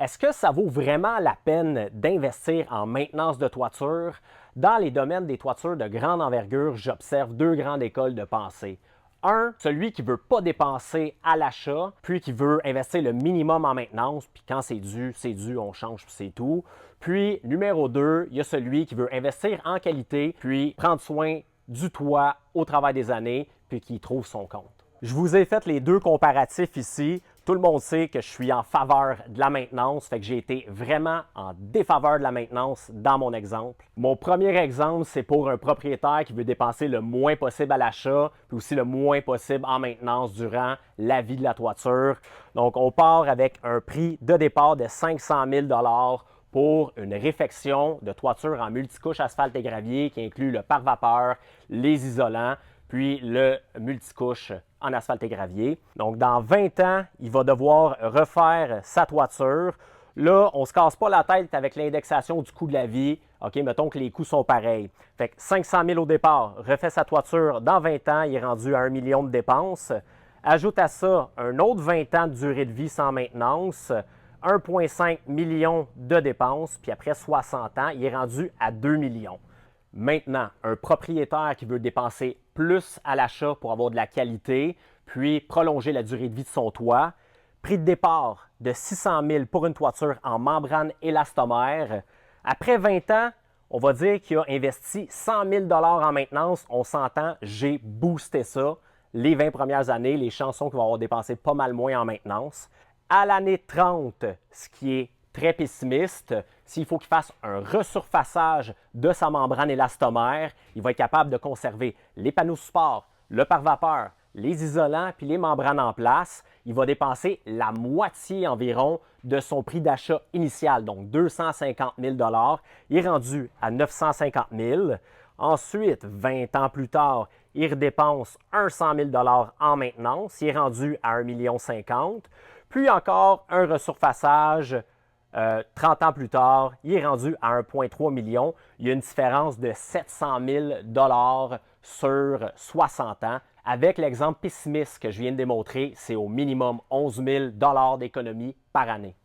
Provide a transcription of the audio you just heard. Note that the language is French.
Est-ce que ça vaut vraiment la peine d'investir en maintenance de toiture? Dans les domaines des toitures de grande envergure, j'observe deux grandes écoles de pensée. Un, celui qui ne veut pas dépenser à l'achat, puis qui veut investir le minimum en maintenance, puis quand c'est dû, on change, puis c'est tout. Puis, numéro 2, il y a celui qui veut investir en qualité, puis prendre soin du toit au travail des années, puis qui trouve son compte. Je vous ai fait les deux comparatifs ici. Tout le monde sait que je suis en faveur de la maintenance, fait que j'ai été vraiment en défaveur de la maintenance dans mon exemple. Mon premier exemple, c'est pour un propriétaire qui veut dépenser le moins possible à l'achat, puis aussi le moins possible en maintenance durant la vie de la toiture. Donc, on part avec un prix de départ de 500 000 pour une réfection de toiture en multicouche asphalte et gravier qui inclut le pare-vapeur, les isolants, puis le multicouche en asphalte et gravier. Donc, dans 20 ans, il va devoir refaire sa toiture. Là, on ne se casse pas la tête avec l'indexation du coût de la vie. OK, mettons que les coûts sont pareils. Fait que 500 000 au départ, refait sa toiture. Dans 20 ans, il est rendu à 1 million de dépenses. Ajoute à ça un autre 20 ans de durée de vie sans maintenance, 1,5 million de dépenses, puis après 60 ans, il est rendu à 2 millions. Maintenant, un propriétaire qui veut dépenser plus à l'achat pour avoir de la qualité, puis prolonger la durée de vie de son toit, prix de départ de 600 000 pour une toiture en membrane élastomère. Après 20 ans, on va dire qu'il a investi 100 000 en maintenance. On s'entend, j'ai boosté ça. Les 20 premières années, les chansons qui vont avoir dépensé pas mal moins en maintenance. À l'année 30, ce qui est très pessimiste, s'il faut qu'il fasse un resurfaçage de sa membrane élastomère, il va être capable de conserver les panneaux support, le pare-vapeur, les isolants puis les membranes en place. Il va dépenser la moitié environ de son prix d'achat initial, donc 250 000 $. Il est rendu à 950 000 $. Ensuite, 20 ans plus tard, il redépense 100 000 $ en maintenance. Il est rendu à 1,50 million. Puis encore un resurfaçage 30 ans plus tard, il est rendu à 1,3 million. Il y a une différence de 700 000 $ sur 60 ans. Avec l'exemple pessimiste que je viens de démontrer, c'est au minimum 11 000 $ d'économie par année.